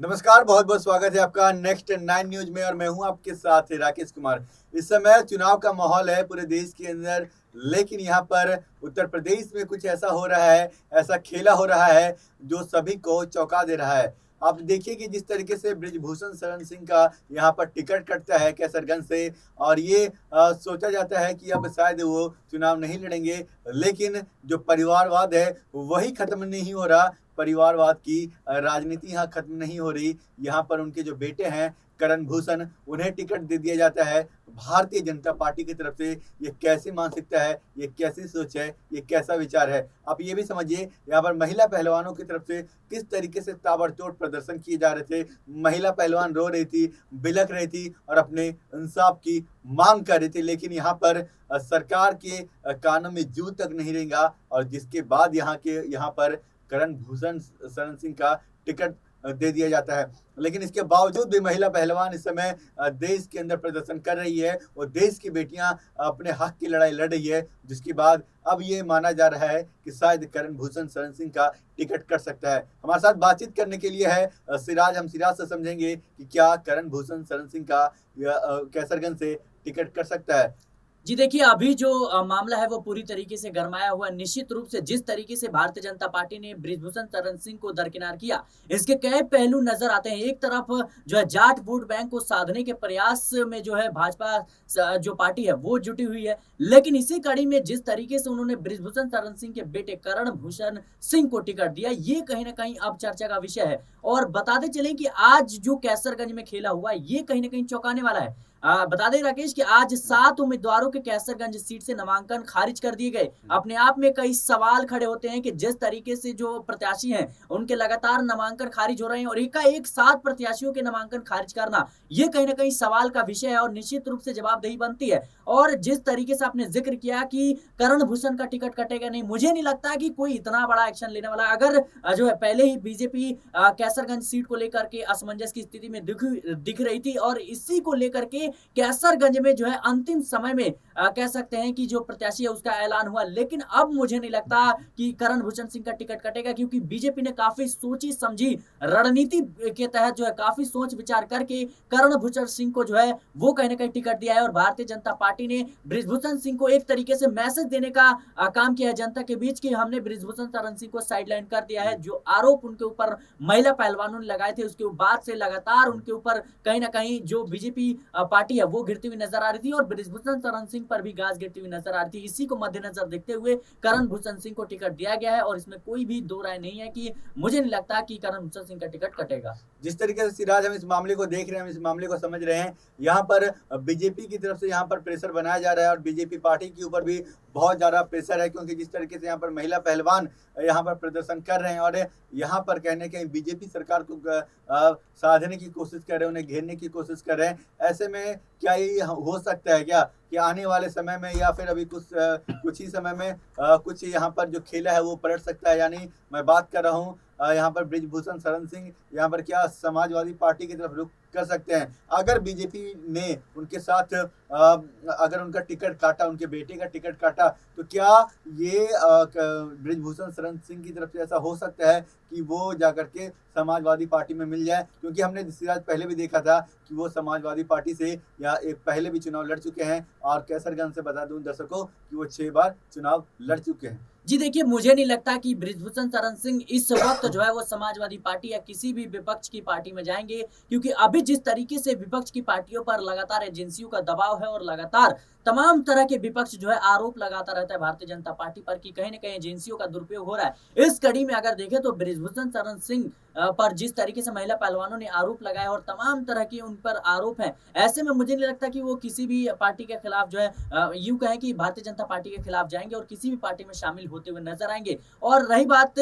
नमस्कार, बहुत बहुत स्वागत है आपका नेक्स्ट 9 न्यूज में और मैं हूं आपके साथ राकेश कुमार। इस समय चुनाव का माहौल है पूरे देश के अंदर, लेकिन यहाँ पर उत्तर प्रदेश में कुछ ऐसा हो रहा है, ऐसा खेला हो रहा है जो सभी को चौंका दे रहा है। आप देखिए कि जिस तरीके से बृजभूषण शरण सिंह का यहाँ पर टिकट कटता है कैसरगंज से और ये सोचा जाता है कि अब शायद वो चुनाव नहीं लड़ेंगे, लेकिन जो परिवारवाद है वही खत्म नहीं हो रहा। परिवारवाद की राजनीति यहाँ खत्म नहीं हो रही। यहाँ पर उनके जो बेटे हैं करण भूषण, उन्हें टिकट दे दिया जाता है भारतीय जनता पार्टी की तरफ से। ये कैसी मानसिकता है, ये कैसी सोच है, ये कैसा विचार है? आप ये भी समझिए, यहाँ पर महिला पहलवानों की तरफ से किस तरीके से ताबड़तोड़ प्रदर्शन किए जा रहे थे। महिला पहलवान रो रही थी, बिलख रही थी और अपने इंसाफ की मांग कर रही थी, लेकिन यहाँ पर सरकार के कानों में जू तक नहीं रहेगा। और जिसके बाद यहाँ पर करण भूषण शरण सिंह का टिकट दे दिया जाता है, लेकिन इसके बावजूद भी महिला पहलवान इस समय देश के अंदर प्रदर्शन कर रही है और देश की बेटियां अपने हक की लड़ाई लड़ रही है, जिसके बाद अब ये माना जा रहा है कि शायद करण भूषण शरण सिंह का टिकट कट सकता है। हमारे साथ बातचीत करने के लिए है सिराज। हम सिराज से समझेंगे कि क्या करण भूषण शरण सिंह का कैसरगंज से टिकट कट सकता है। जी देखिए, अभी जो मामला है वो पूरी तरीके से गरमाया हुआ है। निश्चित रूप से जिस तरीके से भारतीय जनता पार्टी ने बृजभूषण शरण सिंह को दरकिनार किया, इसके कई पहलू नजर आते हैं। एक तरफ जो है जाट वोट बैंक को साधने के प्रयास में जो है भाजपा जो पार्टी है वो जुटी हुई है, लेकिन इसी कड़ी में जिस तरीके से उन्होंने बृजभूषण शरण सिंह के बेटे करण भूषण सिंह को टिकट दिया, ये कहीं ना कहीं अब चर्चा का विषय है। और बताते चले कि आज जो कैसरगंज में खेला हुआ ये कहीं ना कहीं चौंकाने वाला है। बता दें राकेश कि आज 7 उम्मीदवारों के कैसरगंज सीट से नामांकन खारिज कर दिए गए। अपने आप में कई सवाल खड़े होते हैं कि जिस तरीके से जो प्रत्याशी हैं उनके लगातार नामांकन खारिज हो रहे हैं और एकाएक 7 प्रत्याशियों के नामांकन खारिज करना, ये कहीं ना कहीं सवाल का विषय है और निश्चित रूप से जवाबदेही बनती है। और जिस तरीके से आपने जिक्र किया कि करण भूषण का टिकट कटेगा नहीं, मुझे नहीं लगता कि कोई इतना बड़ा एक्शन लेने वाला। अगर जो है पहले ही बीजेपी कैसरगंज सीट को लेकर के असमंजस की स्थिति में दिख रही थी और इसी को लेकर के कैसरगंज में जो है अंतिम समय में कह सकते हैं कि जो प्रत्याशी है उसका ऐलान हुआ, लेकिन अब मुझे नहीं लगता कि करण भूषण सिंह का टिकट कटेगा, क्योंकि बीजेपी ने काफी सोची समझी रणनीति के तहत जो है काफी सोच विचार करके करण भूषण सिंह को जो है वो कहीं ना कहीं टिकट दिया है। और भारतीय जनता पार्टी ने बृजभूषण सिंह को एक तरीके से मैसेज देने का काम किया है जनता के बीच कि हमने बृजभूषण शरण सिंह को साइडलाइन कर दिया है। जो आरोप उनके ऊपर महिला पहलवानों ने लगाए थे उसके बाद से लगातार उनके ऊपर कहीं ना कहीं जो बीजेपी पार्टी है वो गिरती हुई नजर आ रही थी और बृजभूषण शरण सिंह पर भी गाज गिरती हुई नजर आ रही थी। इसी को मद्देनजर देखते हुए करण भूषण सिंह को टिकट दिया गया है और इसमें कोई भी दो राय नहीं है कि मुझे नहीं लगता कि करण भूषण सिंह का टिकट कटेगा। जिस तरीके से सिराज हम इस मामले को देख रहे हैं, हम इस मामले को समझ रहे हैं, यहाँ पर बीजेपी की तरफ से यहाँ पर प्रेशर बनाया जा रहा है और बीजेपी पार्टी के ऊपर भी बहुत ज़्यादा प्रेशर है, क्योंकि जिस तरीके से यहाँ पर महिला पहलवान यहाँ पर प्रदर्शन कर रहे हैं और यहाँ पर कहने के बीजेपी सरकार को साधने की कोशिश कर रहे हैं, उन्हें घेरने की कोशिश कर रहे हैं। ऐसे में क्या ये हो सकता है क्या कि आने वाले समय में या फिर अभी कुछ ही समय में कुछ यहाँ पर जो खेला है वो पलट सकता है? यानी मैं बात कर रहा हूँ यहाँ पर बृजभूषण शरण सिंह यहाँ पर क्या समाजवादी पार्टी की तरफ रुख कर सकते हैं? अगर बीजेपी ने उनके साथ अगर उनका टिकट काटा, उनके बेटे का टिकट काटा, तो क्या ये बृजभूषण शरण सिंह की तरफ से ऐसा हो सकता है कि वो जाकर के समाजवादी पार्टी में मिल जाए? क्योंकि हमने सिराज पहले भी देखा था कि वो समाजवादी पार्टी से या एक पहले भी चुनाव लड़ चुके हैं और कैसरगंज से बता दूं दर्शकों कि वो 6 बार चुनाव लड़ चुके हैं। जी देखिए, मुझे नहीं लगता कि बृजभूषण शरण सिंह इस वक्त जो है वो समाजवादी पार्टी या किसी भी विपक्ष की पार्टी में जाएंगे, क्योंकि अभी जिस तरीके से विपक्ष की पार्टियों पर लगातार एजेंसियों का दबाव है और लगातार तमाम तरह के विपक्ष जो है आरोप लगाता रहता है भारतीय जनता पार्टी पर कि कहीं ना कहीं एजेंसियों का दुरुपयोग हो रहा है। इस कड़ी में अगर देखें तो बृजभूषण शरण सिंह पर जिस तरीके से महिला पहलवानों ने आरोप लगाया और तमाम तरह के उन पर आरोप हैं, ऐसे में मुझे नहीं लगता कि वो किसी भी पार्टी के खिलाफ जो है यूं कहें कि भारतीय जनता पार्टी के खिलाफ जाएंगे और किसी भी पार्टी में शामिल होते हुए नजर आएंगे। और रही बात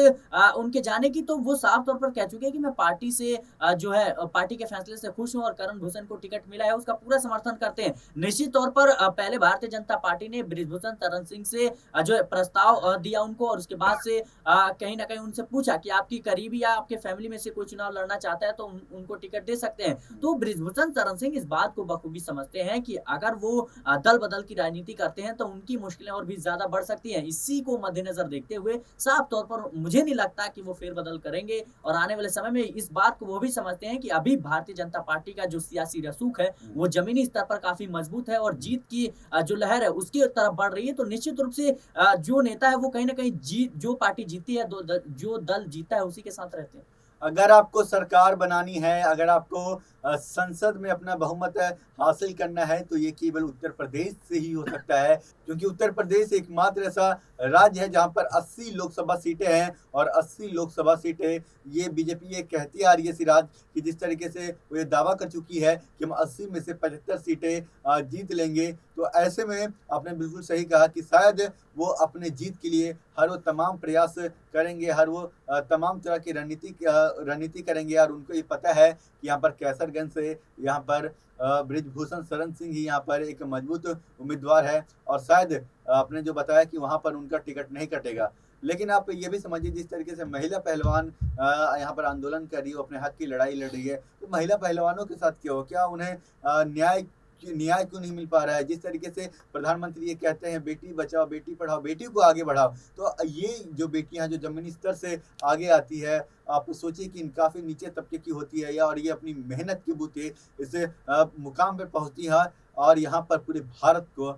उनके जाने की, तो वो साफ तौर पर कह चुके हैं कि मैं पार्टी से जो है पार्टी के फैसले से खुश हूं और करण भूषण को टिकट मिला है उसका पूरा समर्थन करते हैं। निश्चित तौर पर पहले पहले भारतीय जनता पार्टी ने बृजभूषण शरण सिंह से जो है प्रस्ताव दिया उनको, और उसके बाद से कहीं ना कहीं उनसे पूछा कि आपकी करीबी या आपके फैमिली में से कोई चुनाव लड़ना चाहता है तो उनको टिकट दे सकते हैं। तो बृजभूषण शरण सिंह इस बात को बखूबी समझते हैं कि अगर वो दल बदल की राजनीति करते हैं तो उनकी मुश्किलें और भी ज्यादा बढ़ सकती हैं। इसी को मद्देनजर देखते हुए साफ तौर पर मुझे नहीं लगता कि वो फेरबदल करेंगे, और आने वाले समय में इस बात को वो भी समझते हैं कि अभी भारतीय जनता पार्टी का जो सियासी रसूख है वो जमीनी स्तर पर काफी मजबूत है, और जीत की जो लहर है उसकी तरफ बढ़ रही है। तो निश्चित रूप से जो नेता है वो कहीं ना कहीं जो पार्टी जीती है, जो दल जीता है उसी के साथ रहते हैं। अगर आपको सरकार बनानी है, अगर आपको संसद में अपना बहुमत हासिल करना है, तो ये केवल उत्तर प्रदेश से ही हो सकता है, क्योंकि उत्तर प्रदेश एकमात्र ऐसा राज्य है जहां पर 80 लोकसभा सीटें हैं, और 80 लोकसभा सीटें ये बीजेपी ये कहती आ रही है सिराज कि जिस तरीके से वो ये दावा कर चुकी है कि हम 80 में से 75 सीटें जीत लेंगे। तो ऐसे में आपने बिल्कुल सही कहा कि शायद वो अपने जीत के लिए हर वो तमाम प्रयास करेंगे, हर वो तमाम तरह की रणनीति करेंगे, और उनको ये पता है कि यहाँ पर कैसरगंज से यहाँ पर बृजभूषण शरण सिंह ही यहाँ पर एक मजबूत उम्मीदवार है, और शायद आपने जो बताया कि वहाँ पर उनका टिकट नहीं कटेगा। लेकिन आप ये भी समझिए जिस तरीके से महिला पहलवान यहाँ पर आंदोलन कर रही है, अपने हक की लड़ाई लड़ रही है, तो महिला पहलवानों के साथ क्या हो, क्या उन्हें न्याय क्यों नहीं मिल पा रहा है? जिस तरीके से प्रधानमंत्री ये कहते हैं बेटी बचाओ बेटी पढ़ाओ, बेटी को आगे बढ़ाओ, तो ये जो बेटियां जो जमीनी स्तर से आगे आती है, आप सोचिए कि काफ़ी नीचे तबके की होती है, या और ये अपनी मेहनत के बूते इस मुकाम पे पहुंचती है, और यहाँ पर पूरे भारत को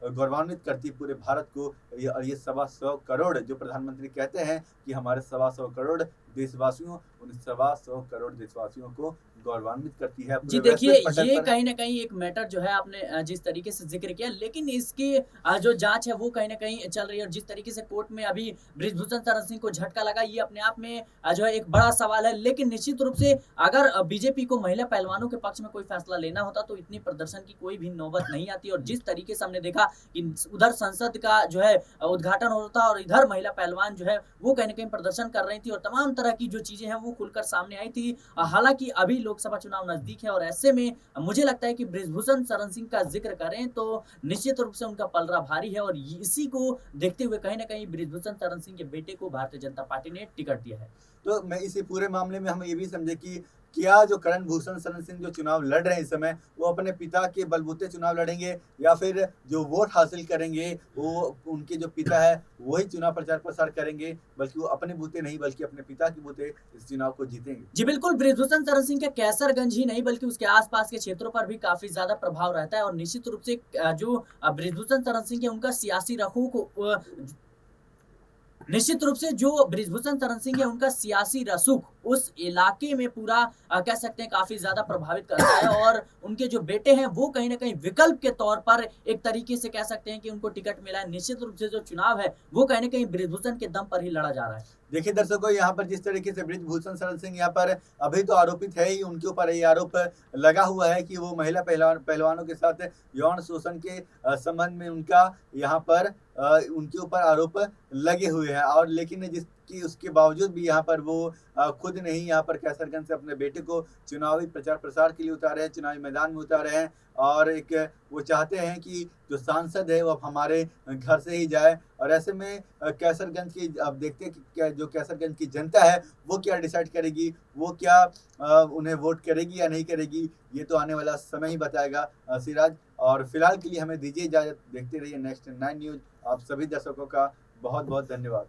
गौरवान्वित करती है, पूरे भारत को। और ये 125 करोड़ जो प्रधानमंत्री कहते हैं कि हमारे 125 करोड़ देशवासियों, उन 125 करोड़ देशवासियों को गौरवान्वित करती है। जी देखिए, ये कहीं ना कहीं एक मैटर जो है आपने जिस तरीके से जिक्र किया, लेकिन इसकी जो जांच है वो कहीं ना कहीं चल रही है, और जिस तरीके से कोर्ट में अभी बृजभूषण शरण सिंह को झटका लगा, ये अपने आप में जो है एक बड़ा सवाल है। लेकिन निश्चित रूप से अगर बीजेपी को महिला पहलवानों के पक्ष में कोई फैसला लेना होता तो इतनी प्रदर्शन की कोई भी नौबत नहीं आती, और जिस तरीके से हमने देखा कि उधर संसद का जो है उद्घाटन होता और इधर महिला पहलवान जो है वो कहीं ना कहीं प्रदर्शन कर रही थी, और तमाम तरह की जो चीजें हैं वो खुलकर सामने आई थी। हालांकि अभी लोकसभा चुनाव नजदीक है, और ऐसे में मुझे लगता है कि बृजभूषण शरण सिंह का जिक्र करें तो निश्चित रूप से उनका पलड़ा भारी है, और इसी को देखते हुए कहीं ना कहीं बृजभूषण शरण सिंह के बेटे को भारतीय जनता पार्टी ने टिकट दिया है। तो मैं इसी पूरे मामले में हम ये भी समझे कि क्या जो करण भूषण शरण सिंह जो चुनाव लड़ रहे हैं इस समय, वो अपने पिता के बलबूते चुनाव लड़ेंगे, या फिर जो वोट हासिल करेंगे वो उनके जो पिता है वही चुनाव प्रचार प्रसार करेंगे, बल्कि वो अपने बूते नहीं बल्कि अपने पिता के बूते इस चुनाव को जीतेंगे? जी बिल्कुल, बृजभूषण शरण सिंह के कैसरगंज ही नहीं बल्कि उसके आसपास के क्षेत्रों पर भी काफी ज्यादा प्रभाव रहता है, और निश्चित रूप से जो बृजभूषण शरण सिंह है उनका सियासी रसूख उस इलाके में पूरा कह सकते हैं काफी ज्यादा प्रभावित करता है, और उनके जो बेटे हैं वो कहीं ना कहीं विकल्प के तौर पर एक तरीके से कह सकते हैं कि उनको टिकट मिला है। निश्चित रूप से जो चुनाव है वो कहीं ना कहीं बृजभूषण के दम पर ही लड़ा जा रहा है। देखिए दर्शकों, यहाँ पर जिस तरीके से बृजभूषण शरण सिंह यहाँ पर अभी तो आरोपित है ही, उनके ऊपर ये आरोप लगा हुआ है कि वो महिला पहलवानों के साथ यौन शोषण के संबंध में उनका यहाँ पर उनके ऊपर आरोप लगे हुए हैं, और लेकिन जिसकी उसके बावजूद भी यहाँ पर वो खुद नहीं यहाँ पर कैसरगंज से अपने बेटे को चुनावी प्रचार प्रसार के लिए उतारे हैं, चुनावी मैदान में उतारे हैं, और एक वो चाहते हैं कि जो सांसद है वो अब हमारे घर से ही जाए। और ऐसे में कैसरगंज की अब देखते हैं कि जो कैसरगंज की जनता है वो क्या डिसाइड करेगी, वो क्या उन्हें वोट करेगी या नहीं करेगी, ये तो आने वाला समय ही बताएगा सिराज। और फिलहाल के लिए हमें दीजिए इजाजत, देखते रहिए नेक्स्ट 9 न्यूज। आप सभी दर्शकों का बहुत बहुत धन्यवाद।